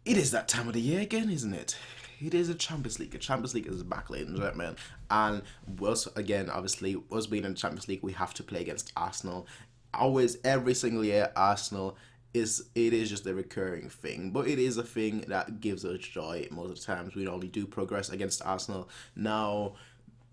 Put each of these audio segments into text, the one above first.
It is that time of the year again, isn't it? It is a Champions League. The Champions League is back, ladies and gentlemen. And us, again, obviously, us being in the Champions League, we have to play against Arsenal. Always, every single year, Arsenal it is just a recurring thing, but it is a thing that gives us joy. Most of the times, we only do progress against Arsenal. Now,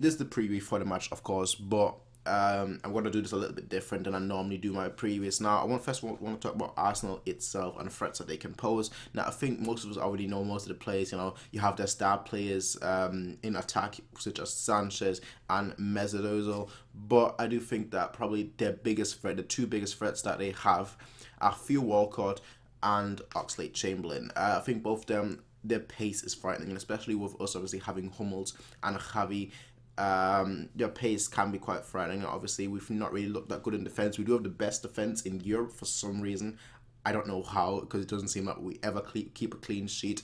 this is the preview for the match, of course, but I'm going to do this a little bit different than I normally do my previous. Now, I want to talk about Arsenal itself and the threats that they can pose. Now, I think most of us already know most of the players. You know, you have their star players in attack, such as Sanchez and Mesut Ozil. But I do think that probably their biggest threat, the two biggest threats that they have, are Theo Walcott and Oxlade-Chamberlain. I think both of them, their pace is frightening, and especially with us obviously having Hummels and Javi. Their pace can be quite frightening. Obviously, we've not really looked that good in defense. We do have the best defense in Europe for some reason. I don't know how, because it doesn't seem like we ever keep a clean sheet.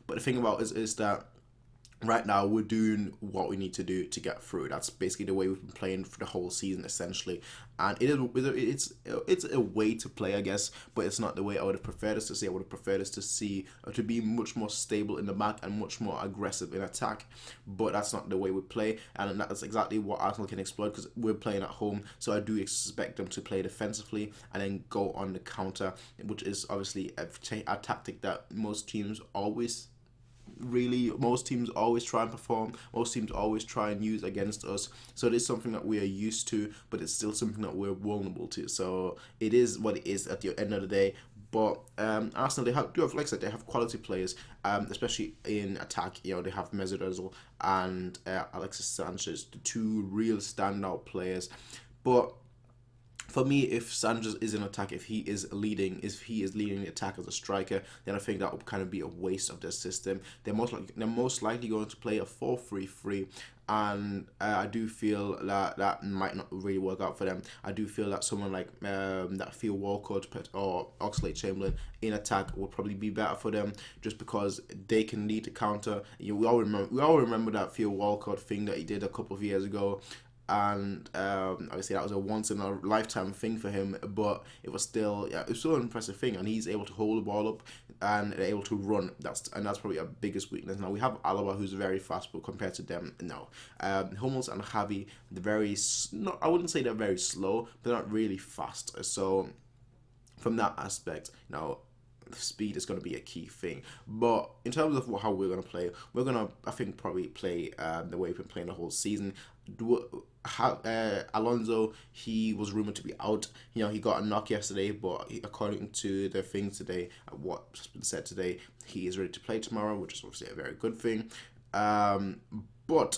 But the thing about it is that right now we're doing what we need to do to get through. That's basically the way we've been playing for the whole season, essentially. And it's a way to play, I guess, but it's not the way I would have preferred us to see. I would have preferred us to see to be much more stable in the back and much more aggressive in attack. But that's not the way we play, and that's exactly what Arsenal can exploit, because we're playing at home. So I do expect them to play defensively and then go on the counter, which is obviously a tactic that most teams always try and perform. Most teams always try and use against us. So it is something that we are used to, but it's still something that we're vulnerable to. So it is what it is at the end of the day. But Arsenal, like I said, they have quality players, especially in attack. You know, they have Mesut Ozil and Alexis Sanchez, the two real standout players. But for me, if Sanchez is in attack, if he is leading the attack as a striker, then I think that would kind of be a waste of their system. They're most likely going to play a 4-3-3, and I do feel that might not really work out for them. I do feel that someone like that Theo Walcott or Oxlade-Chamberlain in attack would probably be better for them, just because they can lead the counter. We all remember that Theo Walcott thing that he did a couple of years ago. And obviously that was a once in a lifetime thing for him, but it was still an impressive thing, and he's able to hold the ball up and able to run. That's probably our biggest weakness. Now we have Alaba, who's very fast, but compared to them, no. Hummels and Javi, I wouldn't say they're very slow, but they're not really fast. So from that aspect, speed is going to be a key thing. But in terms of how we're going to play, we're going to, I think, probably play the way we've been playing the whole season. Alonso, he was rumored to be out. He got a knock yesterday, but according to the thing today, what's been said today, he is ready to play tomorrow, which is obviously a very good thing. But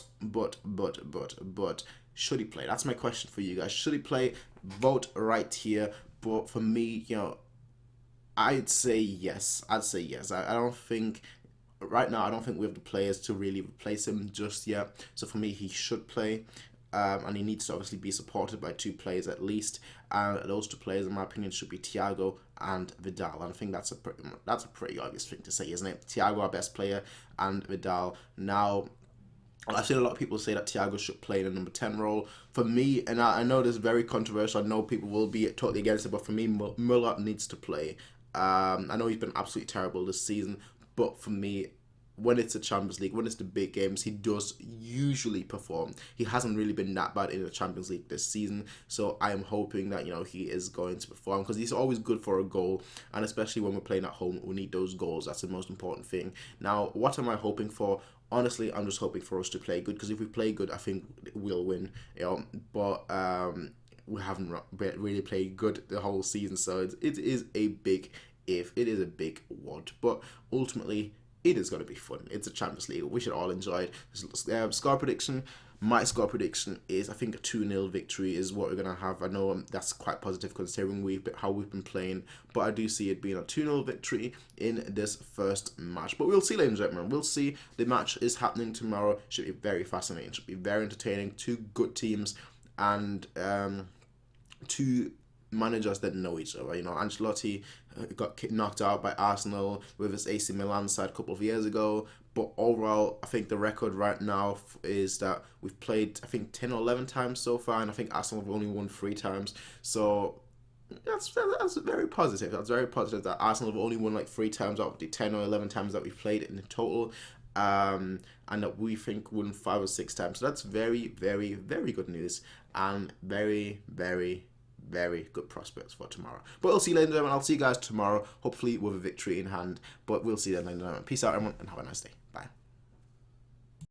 should he play? That's my question for you guys. Should he play? Vote right here. But for me, I'd say yes. I don't think right now. I don't think we have the players to really replace him just yet. So for me, he should play, and he needs to obviously be supported by two players at least. And those two players, in my opinion, should be Thiago and Vidal. And I think that's a pretty obvious thing to say, isn't it? Thiago, our best player, and Vidal. Now, I've seen a lot of people say that Thiago should play in the number 10 role. For me, and I know this is very controversial, I know people will be totally against it, but for me, Müller needs to play. I know he's been absolutely terrible this season, but for me, when it's a Champions League, when it's the big games, he does usually perform. He hasn't really been that bad in the Champions League this season, so I am hoping that he is going to perform, because he's always good for a goal, and especially when we're playing at home, we need those goals. That's the most important thing. Now, what am I hoping for? Honestly, I'm just hoping for us to play good, because if we play good, I think we'll win. But we haven't really played good the whole season, so it is a big if. It is a big what, but ultimately, it is going to be fun. It's a Champions League. We should all enjoy it. Score prediction. My score prediction is, I think, a 2-0 victory is what we're going to have. I know that's quite positive considering how we've been playing, but I do see it being a 2-0 victory in this first match. But we'll see, ladies and gentlemen. We'll see. The match is happening tomorrow. Should be very fascinating. Should be very entertaining. Two good teams and two managers that know each other. Ancelotti got knocked out by Arsenal with his AC Milan side a couple of years ago, but overall, I think the record right now is that we've played, I think, 10 or 11 times so far, and I think Arsenal have only won 3 times. So That's very positive. That's very positive that Arsenal have only won like 3 times out of the 10 or 11 times that we've played in the total, and that we think won 5 or 6 times. So that's very, very, very good news, and very, very, very good prospects for tomorrow. But we'll see you later, and I'll see you guys tomorrow, hopefully with a victory in hand. But we'll see you then, ladies and gentlemen. Peace out, everyone, and have a nice day. Bye.